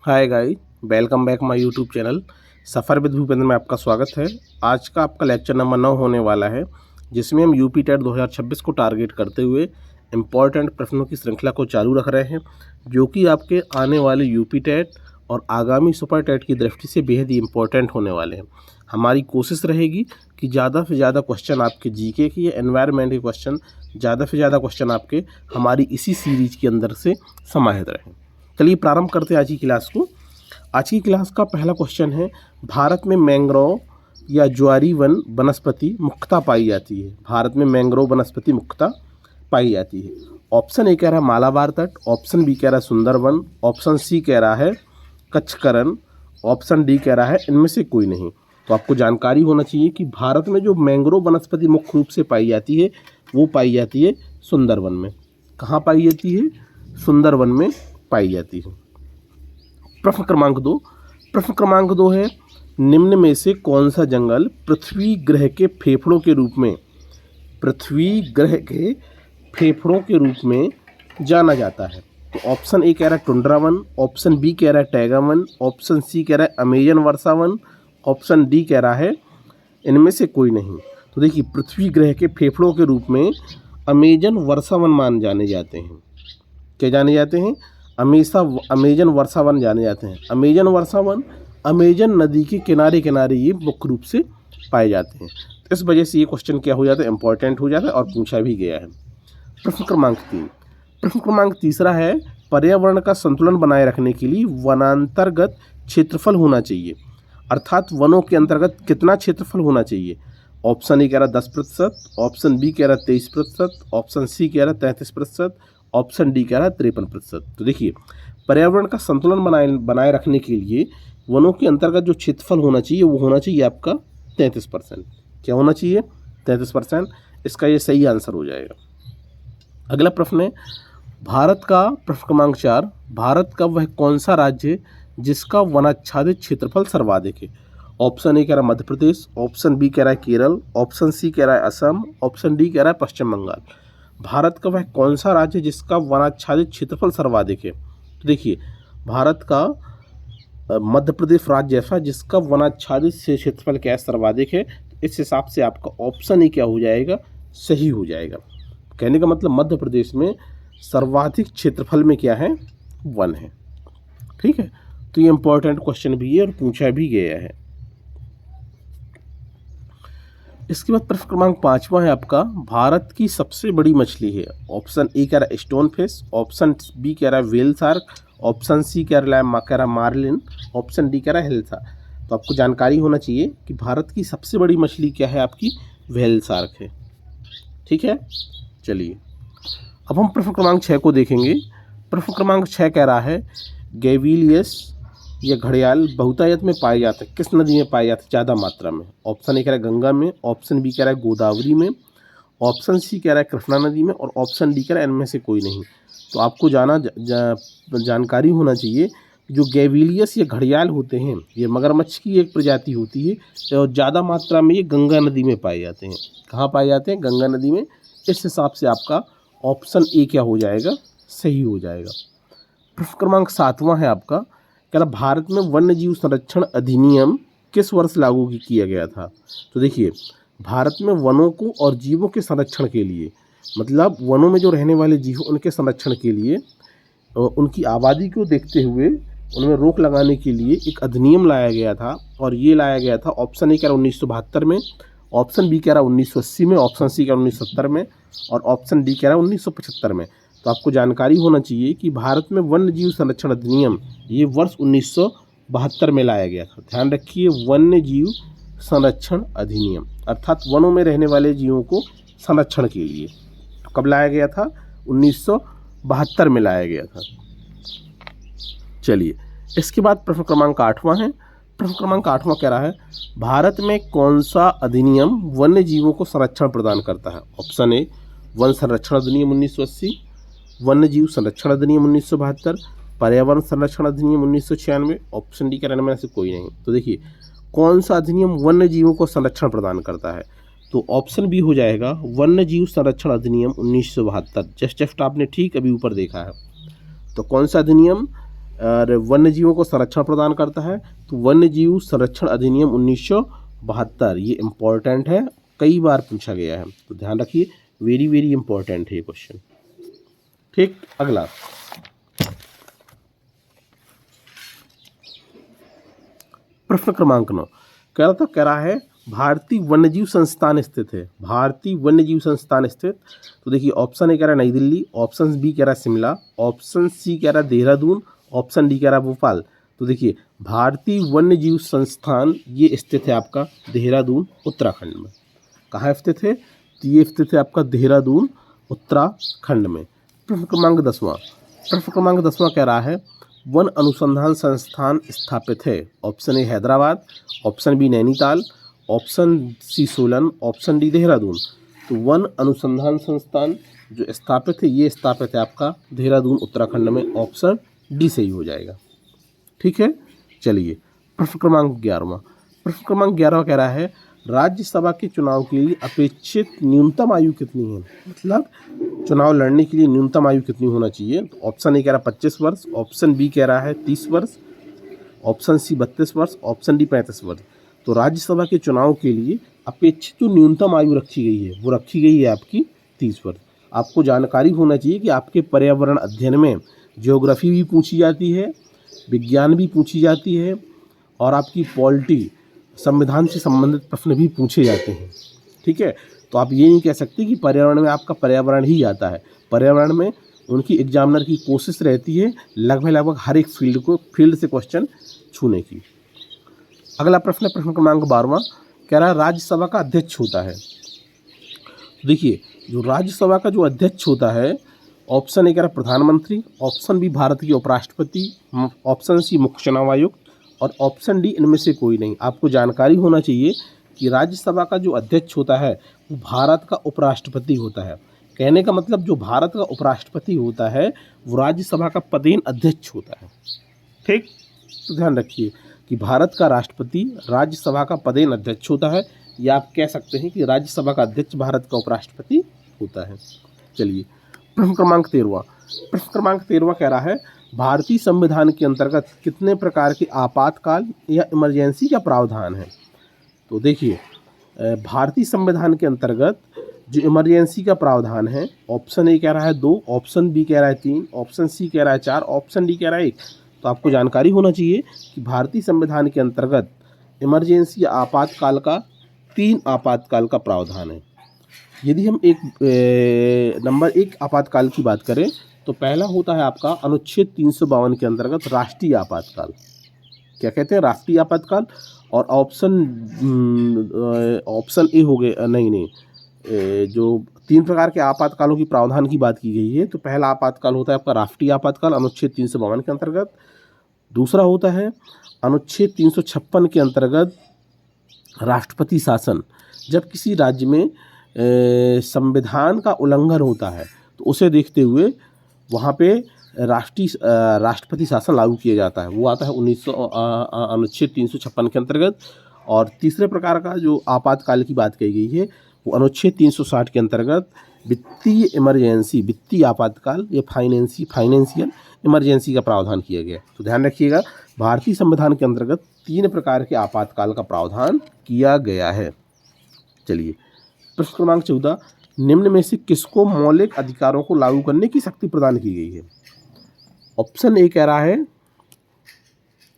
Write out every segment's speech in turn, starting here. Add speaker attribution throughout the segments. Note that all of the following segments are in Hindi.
Speaker 1: Hi guys, welcome back my YouTube channel suffer with Bhupendra में आपका स्वागत है। आज का आपका लेक्चर नंबर 9 होने वाला है, जिसमें हम यूपी टेट 2026 को टारगेट करते हुए इम्पॉर्टेंट प्रश्नों की श्रृंखला को चालू रख रहे हैं, जो कि आपके आने वाले यूपी टेट और आगामी सुपर टेट की दृष्टि से बेहद ही इम्पॉर्टेंट होने वाले हैं। हमारी कोशिश रहेगी कि ज़्यादा से ज़्यादा क्वेश्चन आपके जीके की या एनवायरनमेंट के क्वेश्चन, ज़्यादा से ज़्यादा क्वेश्चन आपके हमारी इसी सीरीज के अंदर से समाहित रहें। चलिए प्रारंभ करते हैं आज की क्लास को। आज की क्लास का पहला क्वेश्चन है, भारत में मैंग्रोव या ज्वारी वन वनस्पति मुख्यतः पाई जाती है। भारत में मैंग्रोव वनस्पति मुख्यतः पाई जाती है। ऑप्शन ए कह रहा है मालाबार तट, ऑप्शन बी कह रहा है सुंदरवन, ऑप्शन सी कह रहा है कच्छकरन, ऑप्शन डी कह रहा है इनमें से कोई नहीं। तो आपको जानकारी होना चाहिए कि भारत में जो मैंग्रोव वनस्पति मुख्य रूप से पाई जाती है वो पाई जाती है सुंदरवन में। कहाँ पाई जाती है? सुंदरवन में पाई जाती है। प्रश्न क्रमांक दो है, निम्न में से कौन सा जंगल पृथ्वी ग्रह के फेफड़ों के रूप में जाना जाता है? तो ऑप्शन ए कह रहा है टुंड्रा वन, ऑप्शन बी कह रहा है टैगा वन, ऑप्शन सी कह रहा है अमेजन वर्षा वन, ऑप्शन डी कह रहा है इनमें से कोई नहीं। तो देखिए, पृथ्वी ग्रह के फेफड़ों के रूप में अमेजन वर्षा वन मान जाने जाते हैं। क्या जाने जाते हैं? अमेजन वर्षा वन जाने जाते हैं। अमेजन वर्षा वन अमेजन नदी के किनारे किनारे ये मुख्य रूप से पाए जाते हैं। तो इस वजह से ये क्वेश्चन क्या हो जाता है? इंपॉर्टेंट हो जाता है और पूछा भी गया है। प्रश्न क्रमांक तीसरा है, पर्यावरण का संतुलन बनाए रखने के लिए वनांतर्गत क्षेत्रफल होना चाहिए, अर्थात वनों के अंतर्गत कितना क्षेत्रफल होना चाहिए? ऑप्शन ए कह रहा 10%, ऑप्शन बी कह रहा 23%, ऑप्शन सी कह रहा 33%, ऑप्शन डी कह रहा है 53%। तो देखिए, पर्यावरण का संतुलन बनाए रखने के लिए वनों के अंतर्गत जो क्षेत्रफल होना चाहिए वो होना चाहिए आपका 33%। क्या होना चाहिए? 33%। इसका ये सही आंसर हो जाएगा। अगला प्रश्न है, प्रश्न क्रमांक 4, भारत का वह कौन सा राज्य है जिसका वनाच्छादित क्षेत्रफल सर्वाधिक है? ऑप्शन ए कह रहा है मध्य प्रदेश, ऑप्शन बी कह रहा है केरल, ऑप्शन सी कह रहा है असम, ऑप्शन डी कह रहा है पश्चिम बंगाल। भारत का वह कौन सा राज्य जिसका वनाच्छादित क्षेत्रफल सर्वाधिक है? तो देखिए, भारत का मध्य प्रदेश राज्य ऐसा जिसका वनाच्छादित से क्षेत्रफल क्या है? सर्वाधिक है। इस हिसाब से आपका ऑप्शन ही क्या हो जाएगा? सही हो जाएगा। कहने का मतलब मध्य प्रदेश में सर्वाधिक क्षेत्रफल में क्या है? वन है। ठीक है, तो ये इंपॉर्टेंट क्वेश्चन भी है और पूछा भी गया है। इसके बाद प्रश्न क्रमांक 5वां है आपका, भारत की सबसे बड़ी मछली है। ऑप्शन ए कह रहा है स्टोन फिश, ऑप्शन बी कह रहा है व्हेल शार्क, ऑप्शन सी कह रहा है मार्लिन, ऑप्शन डी कह रहा है हिल्सा। तो आपको जानकारी होना चाहिए कि भारत की सबसे बड़ी मछली क्या है? आपकी व्हेल शार्क है। ठीक है, चलिए अब हम प्रश्न क्रमांक 6 को देखेंगे। प्रश्न क्रमांक 6 कह रहा है, गैविलियस ये घड़ियाल बहुतायत में पाए जाते हैं, किस नदी में पाए जाते हैं ज़्यादा मात्रा में? ऑप्शन ए कह रहा है गंगा में, ऑप्शन बी कह रहा है गोदावरी में, ऑप्शन सी कह रहा है कृष्णा नदी में, और ऑप्शन डी कह रहा है इनमें से कोई नहीं। तो आपको जानकारी होना चाहिए, जो गैविलियस ये घड़ियाल होते हैं ये मगरमच्छ की एक प्रजाति होती है और ज़्यादा मात्रा में ये गंगा नदी में पाए जाते हैं। कहाँ पाए जाते हैं? गंगा नदी में। इस हिसाब से आपका ऑप्शन ए क्या हो जाएगा? सही हो जाएगा। प्रश्न क्रमांक 7वां है आपका, कह रहा भारत में वन्य जीव संरक्षण अधिनियम किस वर्ष लागू किया गया था? तो देखिए, भारत में वनों को और जीवों के संरक्षण के लिए, मतलब वनों में जो रहने वाले जीव उनके संरक्षण के लिए, उनकी आबादी को देखते हुए उनमें रोक लगाने के लिए एक अधिनियम लाया गया था। और ये लाया गया था, ऑप्शन ए कह रहा 1972 में, ऑप्शन बी कह रहा 1980 में, ऑप्शन सी कह रहा 1970 में, और ऑप्शन डी कह रहा 1975 में। तो आपको जानकारी होना चाहिए कि भारत में वन्य जीव संरक्षण अधिनियम ये वर्ष 1972 में लाया गया था। ध्यान रखिए, वन्य जीव संरक्षण अधिनियम, अर्थात वनों में रहने वाले जीवों को संरक्षण के लिए। तो कब लाया गया था? 1972 में लाया गया था। चलिए, इसके बाद प्रश्न क्रमांक 8वां है। प्रश्न क्रमांक 8वां कह रहा है, भारत में कौन सा अधिनियम वन्य जीवों को संरक्षण प्रदान करता है? ऑप्शन ए वन संरक्षण अधिनियम 1980, वन्य जीव संरक्षण अधिनियम 1972, पर्यावरण संरक्षण अधिनियम 1996, ऑप्शन डी के रहने में से कोई नहीं। तो देखिए, कौन सा अधिनियम वन्य जीवों को संरक्षण प्रदान करता है? तो ऑप्शन बी हो जाएगा वन्य जीव संरक्षण अधिनियम 1972। जस्ट आपने ठीक अभी ऊपर देखा है। तो कौन सा अधिनियम? और वन्य जीवों को संरक्षण प्रदान करता है, तो वन्य जीव संरक्षण अधिनियम 1972, ये इम्पोर्टेंट है, कई बार पूछा गया है, तो ध्यान रखिए, वेरी वेरी इंपॉर्टेंट है ये क्वेश्चन। ठीक, अगला प्रश्न क्रमांक 9 कह रहा है भारतीय वन्यजीव संस्थान स्थित है, भारतीय वन्यजीव संस्थान स्थित, तो देखिए ऑप्शन ए कह रहा है नई दिल्ली, ऑप्शन बी कह रहा है शिमला, ऑप्शन सी कह रहा है देहरादून, ऑप्शन डी कह रहा है भोपाल। तो देखिए भारतीय वन्यजीव संस्थान ये स्थित है आपका देहरादून उत्तराखंड में। कहाँ स्थित है? तो ये स्थित है आपका देहरादून उत्तराखंड में। प्रश्न क्रमांक 10वां कह रहा है वन अनुसंधान संस्थान स्थापित है। Option A Hyderabad, option B Nainital, option C Solan, option D Dehradun. तो वन अनुसंधान संस्थान जो स्थापित है ये स्थापित है आपका देहरादून उत्तराखंड में, ऑप्शन डी सही हो जाएगा। ठीक है, चलिए प्रश्न क्रमांक 11वां कह रहा है राज्यसभा के चुनाव के लिए अपेक्षित न्यूनतम आयु कितनी है, मतलब चुनाव लड़ने के लिए न्यूनतम आयु कितनी होना चाहिए। तो ऑप्शन ए कह रहा है 25 वर्ष, ऑप्शन बी कह रहा है 30 वर्ष, ऑप्शन सी 32 वर्ष, ऑप्शन डी 35 वर्ष। तो राज्यसभा के चुनाव के लिए अपेक्षित जो न्यूनतम आयु रखी गई है वो रखी गई है आपकी 30 वर्ष। आपको जानकारी होना चाहिए कि आपके पर्यावरण अध्ययन में ज्योग्राफी भी पूछी जाती है, विज्ञान भी पूछी जाती है, और आपकी पॉलिटी संविधान से संबंधित प्रश्न भी पूछे जाते हैं। ठीक है, तो आप ये नहीं कह सकते कि पर्यावरण में आपका पर्यावरण ही आता है। पर्यावरण में उनकी एग्जामिनर की कोशिश रहती है लगभग हर एक फील्ड से क्वेश्चन छूने की। अगला प्रश्न क्रमांक 12वां कह रहा है राज्यसभा का अध्यक्ष होता है। देखिए जो राज्यसभा का जो अध्यक्ष होता है, ऑप्शन ए कह रहा है प्रधानमंत्री, ऑप्शन बी भारत के उपराष्ट्रपति, ऑप्शन सी मुख्य चुनाव आयुक्त, और ऑप्शन डी इनमें से कोई नहीं। आपको जानकारी होना चाहिए कि राज्यसभा का जो अध्यक्ष होता है वो भारत का उपराष्ट्रपति होता है। कहने का मतलब जो भारत का उपराष्ट्रपति होता है वो राज्यसभा का पदेन अध्यक्ष होता है। ठीक, तो ध्यान रखिए कि भारत का राष्ट्रपति राज्यसभा का पदेन अध्यक्ष होता है, या आप कह सकते हैं कि राज्यसभा का अध्यक्ष भारत का उपराष्ट्रपति होता है। चलिए प्रश्न क्रमांक 13वां कह रहा है भारतीय संविधान के अंतर्गत कितने प्रकार के आपातकाल या इमरजेंसी का प्रावधान है। तो देखिए भारतीय संविधान के अंतर्गत जो इमरजेंसी का प्रावधान है, ऑप्शन ए कह रहा है 2, ऑप्शन बी कह रहा है 3, ऑप्शन सी कह रहा है 4, ऑप्शन डी कह रहा है 1। तो आपको जानकारी होना चाहिए कि भारतीय संविधान के अंतर्गत इमरजेंसी या आपातकाल का 3 आपातकाल का प्रावधान है। यदि हम नंबर 1 आपातकाल की बात करें तो पहला होता है आपका अनुच्छेद 352 के अंतर्गत राष्ट्रीय आपातकाल। क्या कहते हैं? राष्ट्रीय आपातकाल। और ऑप्शन ए हो गए, नहीं, जो 3 प्रकार के आपातकालों की प्रावधान की बात की गई है, तो पहला आपातकाल होता है आपका राष्ट्रीय आपातकाल अनुच्छेद 352 के अंतर्गत। दूसरा होता है अनुच्छेद 356 के अंतर्गत राष्ट्रपति शासन। जब किसी राज्य में संविधान का उल्लंघन होता है तो उसे देखते हुए वहाँ पे राष्ट्रपति शासन लागू किया जाता है, वो आता है अनुच्छेद 356 के अंतर्गत। और तीसरे प्रकार का जो आपातकाल की बात कही गई है वो अनुच्छेद 360 के अंतर्गत वित्तीय इमरजेंसी, वित्तीय आपातकाल या फाइनेंशियल इमरजेंसी का प्रावधान किया गया। तो ध्यान रखिएगा भारतीय संविधान के अंतर्गत 3 प्रकार के आपातकाल का प्रावधान किया गया है। चलिए प्रश्न क्रमांक 14 निम्न में से किसको मौलिक अधिकारों को लागू करने की शक्ति प्रदान की गई है। ऑप्शन ए कह रहा है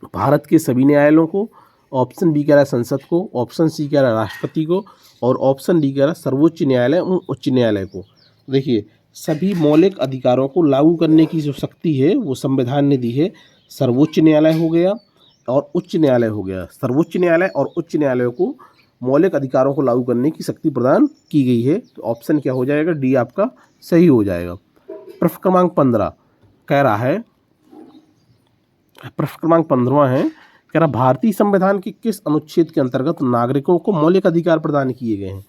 Speaker 1: भारत के सभी न्यायालयों को, ऑप्शन बी कह रहा है संसद को, ऑप्शन सी कह रहा है राष्ट्रपति को, और ऑप्शन डी कह रहा है सर्वोच्च न्यायालय और उच्च न्यायालय को। देखिए सभी मौलिक अधिकारों को लागू करने की जो शक्ति है वो संविधान ने दी है। सर्वोच्च न्यायालय हो गया और उच्च न्यायालय हो गया, सर्वोच्च न्यायालय और उच्च न्यायालय को मौलिक अधिकारों को लागू करने की शक्ति प्रदान की गई है। तो ऑप्शन क्या हो जाएगा? डी आपका सही हो जाएगा। प्रश्न क्रमांक 15 कह रहा है, प्रश्न क्रमांक 15वां है, कह रहा भारतीय संविधान के किस अनुच्छेद के अंतर्गत नागरिकों को मौलिक अधिकार प्रदान किए गए हैं।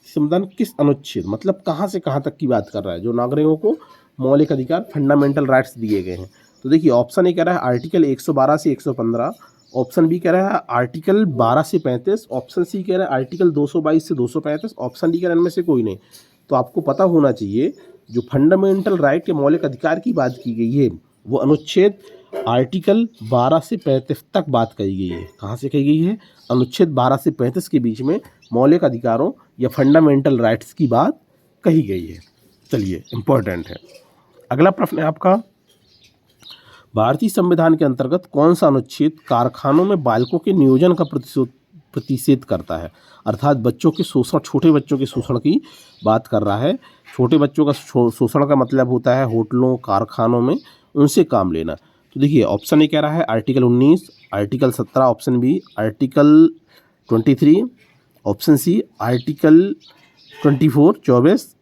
Speaker 1: संविधान किस अनुच्छेद, मतलब कहाँ से कहाँ तक की बात कर रहा है जो नागरिकों को मौलिक अधिकार फंडामेंटल राइट्स दिए गए हैं। तो देखिए ऑप्शन ए कह रहा है आर्टिकल 112 से 115, ऑप्शन बी कह रहा है आर्टिकल 12 से 35, ऑप्शन सी कह रहा है आर्टिकल 222 से 235, ऑप्शन डी कह रहा है इनमें से कोई नहीं। तो आपको पता होना चाहिए जो फंडामेंटल राइट के मौलिक अधिकार की बात की गई है वो अनुच्छेद आर्टिकल 12 से 35 तक बात कही गई है। कहाँ से कही गई है? अनुच्छेद 12 से 35 के बीच में मौलिक अधिकारों या फंडामेंटल राइट्स की बात कही गई है। चलिए, इम्पोर्टेंट है। अगला प्रश्न है आपका, भारतीय संविधान के अंतर्गत कौन सा अनुच्छेद कारखानों में बालकों के नियोजन का प्रतिषेध करता है? अर्थात बच्चों के शोषण, छोटे बच्चों के शोषण की बात कर रहा है। छोटे बच्चों का शोषण का मतलब होता है होटलों, कारखानों में उनसे काम लेना। तो देखिए, ऑप्शन ए कह रहा है article 19, article 17, option B article 23, option C article 24,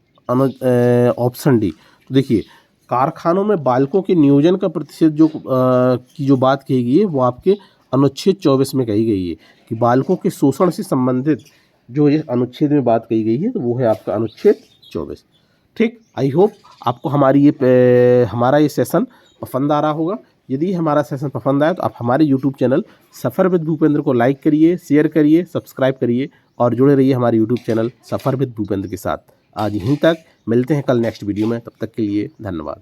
Speaker 1: option D. तो देखिए, कारखानों में बालकों के नियोजन का प्रतिषेध की जो बात कही गई है वो आपके अनुच्छेद 24 में कही गई है कि बालकों के शोषण से संबंधित जो ये अनुच्छेद में बात कही गई है तो वो है आपका अनुच्छेद 24। ठीक, आई होप आपको हमारा ये सेशन पसंद आ रहा होगा। यदि हमारा सेशन पसंद आया तो आप हमारे YouTube channel suffer with Bhupendra को लाइक करिए, शेयर करिए, सब्सक्राइब करिए और जुड़े रहिए हमारे YouTube channel suffer with Bhupendra के साथ। आज यहीं तक, मिलते हैं कल नेक्स्ट वीडियो में, तब तक के लिए धन्यवाद।